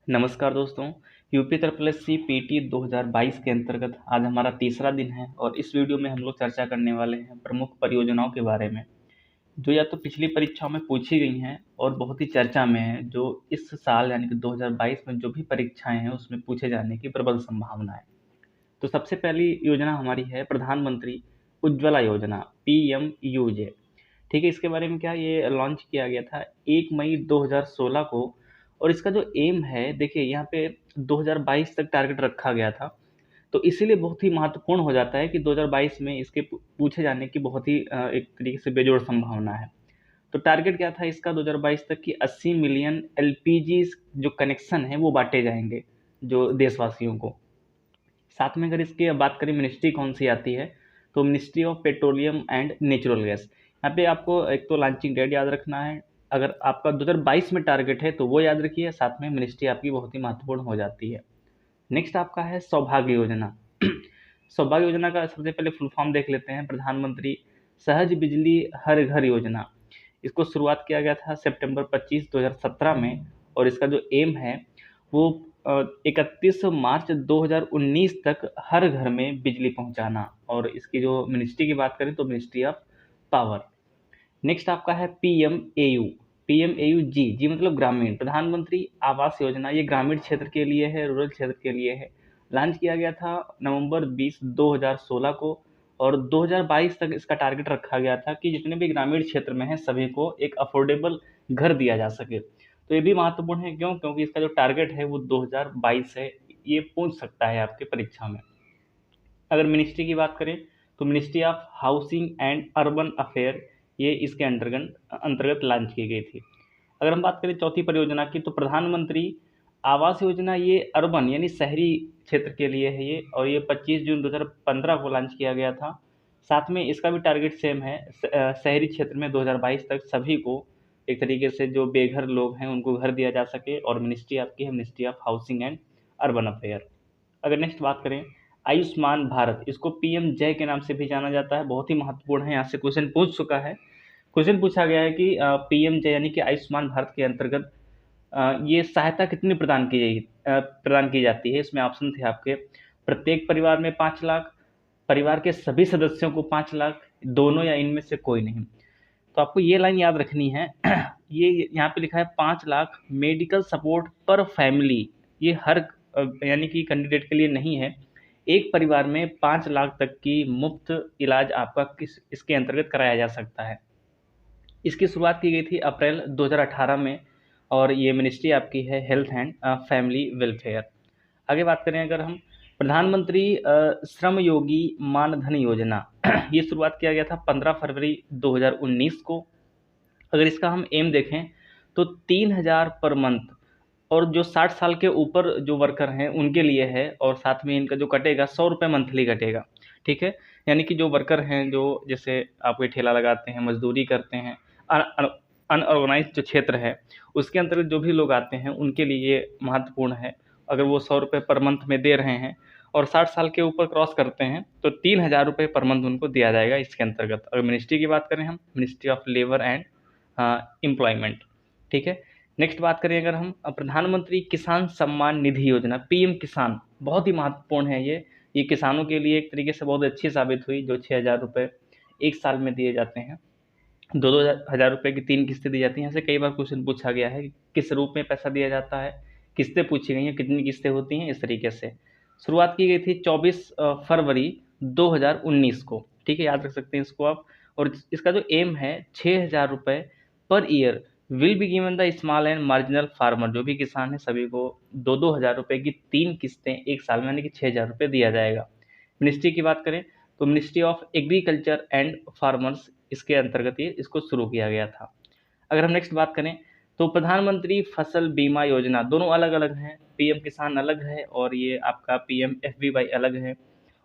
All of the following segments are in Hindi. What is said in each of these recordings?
नमस्कार दोस्तों। यूपी ट्रिपल पीटी 2022 के अंतर्गत आज हमारा तीसरा दिन है और इस वीडियो में हम लोग चर्चा करने वाले हैं प्रमुख परियोजनाओं के बारे में, जो या तो पिछली परीक्षाओं में पूछी गई हैं और बहुत ही चर्चा में है, जो इस साल यानी कि 2022 में जो भी परीक्षाएं हैं उसमें पूछे जाने की प्रबल संभावना है। तो सबसे पहली योजना हमारी है प्रधानमंत्री उज्ज्वला योजना, PMUJ। ठीक है, इसके बारे में क्या, ये लॉन्च किया गया था 1 मई 2016 को। और इसका जो एम है, देखिए यहाँ पे 2022 तक टारगेट रखा गया था, तो इसीलिए बहुत ही महत्वपूर्ण हो जाता है कि 2022 में इसके पूछे जाने की बहुत ही एक तरीके से बेजोड़ संभावना है। तो टारगेट क्या था इसका 2022 तक कि 80 मिलियन एलपीजी जो कनेक्शन है वो बांटे जाएंगे जो देशवासियों को। साथ में अगर इसकी बात करें मिनिस्ट्री कौन सी आती है, तो ministry of petroleum and natural gas. यहाँ पे आपको एक तो लॉन्चिंग डेट याद रखना है, अगर आपका 2022 में टारगेट है तो वो याद रखिए, साथ में मिनिस्ट्री आपकी बहुत ही महत्वपूर्ण हो जाती है। नेक्स्ट आपका है सौभाग्य योजना। सौभाग्य योजना का सबसे पहले फुल फॉर्म देख लेते हैं, प्रधानमंत्री सहज बिजली हर घर योजना। इसको शुरुआत किया गया था सितंबर 25 2017 में, और इसका जो एम है वो 31 मार्च 2019 तक हर घर में बिजली पहुंचाना। और इसकी जो मिनिस्ट्री की बात करें तो मिनिस्ट्री ऑफ पावर। नेक्स्ट आपका है पीएमएयू जी मतलब ग्रामीण, प्रधानमंत्री आवास योजना। ये ग्रामीण क्षेत्र के लिए है, रूरल क्षेत्र के लिए है। लॉन्च किया गया था नवंबर 20 2016 को, और 2022 तक इसका टारगेट रखा गया था कि जितने भी ग्रामीण क्षेत्र में हैं सभी को एक अफोर्डेबल घर दिया जा सके। तो ये भी महत्वपूर्ण है, क्यों, क्योंकि इसका जो टारगेट है वो 2022 है। ये पूछ सकता है आपके परीक्षा में। अगर मिनिस्ट्री की बात करें तो ministry of housing and urban affair, ये इसके अंतर्गत अंतर्गत लॉन्च की गई थी। अगर हम बात करें चौथी परियोजना की, तो प्रधानमंत्री आवास योजना, ये अर्बन यानी शहरी क्षेत्र के लिए है ये, और ये 25 जून 2015 को लॉन्च किया गया था। साथ में इसका भी टारगेट सेम है, शहरी क्षेत्र में 2022 तक सभी को एक तरीके से जो बेघर लोग हैं उनको घर दिया जा सके। और मिनिस्ट्री आपकी है ministry of housing and urban affair. अगर नेक्स्ट बात करें आयुष्मान भारत, इसको पीएम जय के नाम से भी जाना जाता है, बहुत ही महत्वपूर्ण है, यहाँ से क्वेश्चन पूछ चुका है। क्वेश्चन पूछा गया है कि पीएम जय यानी कि आयुष्मान भारत के अंतर्गत ये सहायता कितनी प्रदान की जाती है। इसमें ऑप्शन थे आपके, प्रत्येक परिवार में 5 लाख, परिवार के सभी सदस्यों को 5 लाख, दोनों या इनमें से कोई नहीं। तो आपको ये लाइन याद रखनी है। ये यहाँ पे लिखा है 5 लाख मेडिकल सपोर्ट पर फैमिली। ये हर यानी कि कैंडिडेट के लिए नहीं है। एक परिवार में 5 लाख तक की मुफ्त इलाज आपका किस इसके अंतर्गत कराया जा सकता है। इसकी शुरुआत की गई थी अप्रैल 2018 में, और ये मिनिस्ट्री आपकी है हेल्थ एंड फैमिली वेलफेयर। आगे बात करें अगर हम, प्रधानमंत्री श्रम योगी मानधन योजना। ये शुरुआत किया गया था 15 फरवरी 2019 को। अगर इसका हम एम देखें तो 3,000 पर मंथ, और जो 60 साल के ऊपर जो वर्कर हैं उनके लिए है, और साथ में इनका जो कटेगा 100 रुपये मंथली कटेगा। ठीक है, यानी कि जो वर्कर हैं, जो जैसे आप कोई ठेला लगाते हैं, मजदूरी करते हैं, अनऑर्गेनाइज जो क्षेत्र है उसके अंतर्गत जो भी लोग आते हैं उनके लिए ये महत्वपूर्ण है। अगर वो 100 रुपये पर मंथ में दे रहे हैं और 60 साल के ऊपर क्रॉस करते हैं तो 3,000 रुपये पर मंथ उनको दिया जाएगा इसके अंतर्गत। अगर मिनिस्ट्री की बात करें हम, ministry of labour and employment. ठीक है, नेक्स्ट बात करें अगर हम, प्रधानमंत्री किसान सम्मान निधि योजना, पीएम किसान, बहुत ही महत्वपूर्ण है ये किसानों के लिए एक तरीके से बहुत अच्छी साबित हुई, जो 6,000 रुपये एक साल में दिए जाते हैं। 2-2 हज़ार रुपये की 3 किस्तें दी जाती हैं। यहाँ से कई बार क्वेश्चन पूछा गया है कि किस रूप में पैसा दिया जाता है, किस्तें पूछी गई हैं, कितनी किस्तें होती हैं, इस तरीके से। शुरुआत की गई थी 24 फरवरी 2019 को। ठीक है, याद रख सकते हैं इसको आप। और इसका जो एम है 6,000 रुपये per year will be given the small and marginal farmer, जो भी किसान है सभी को 2-2 हज़ार रुपये की 3 किस्तें एक साल में यानी कि 6,000 रुपये दिया जाएगा। मिनिस्ट्री की बात करें तो ministry of agriculture and farmers, इसके अंतर्गत ये इसको शुरू किया गया था। अगर हम नेक्स्ट बात करें तो प्रधानमंत्री फसल बीमा योजना, दोनों अलग अलग हैं, पीएम किसान अलग है और ये आपका पीएम एफबीवाई अलग है।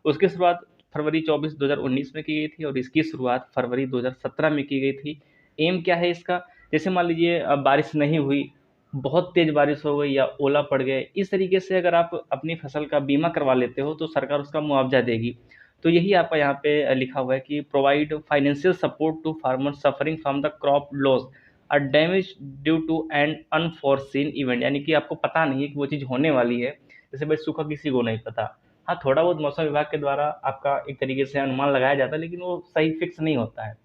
उसकी शुरुआत फरवरी 24 2019 में की गई थी और इसकी शुरुआत फरवरी 2017 में की गई थी। एम क्या है इसका, जैसे मान लीजिए बारिश नहीं हुई, बहुत तेज़ बारिश हो गई या ओला पड़ गए, इस तरीके से अगर आप अपनी फसल का बीमा करवा लेते हो तो सरकार उसका मुआवजा देगी। तो यही आपका यहाँ पे लिखा हुआ है कि provide financial support to farmer suffering from the crop loss or damage due to an unforeseen event, यानी कि आपको पता नहीं है कि वो चीज़ होने वाली है। जैसे भाई सूखा किसी को नहीं पता। हाँ, थोड़ा बहुत मौसम विभाग के द्वारा आपका एक तरीके से अनुमान लगाया जाता है, लेकिन वो सही फिक्स नहीं होता है।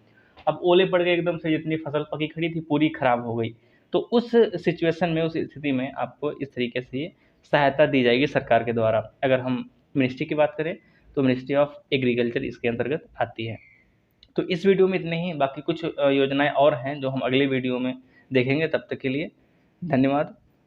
अब ओले पड़ गए एकदम से, जितनी फसल पकी खड़ी थी पूरी खराब हो गई। तो उस सिचुएशन में, उस स्थिति में आपको इस तरीके से सहायता दी जाएगी सरकार के द्वारा। अगर हम मिनिस्ट्री की बात करें तो मिनिस्ट्री ऑफ एग्रीकल्चर इसके अंतर्गत आती है। तो इस वीडियो में इतने ही, बाकी कुछ योजनाएं और हैं जो हम अगले वीडियो में देखेंगे। तब तक के लिए धन्यवाद।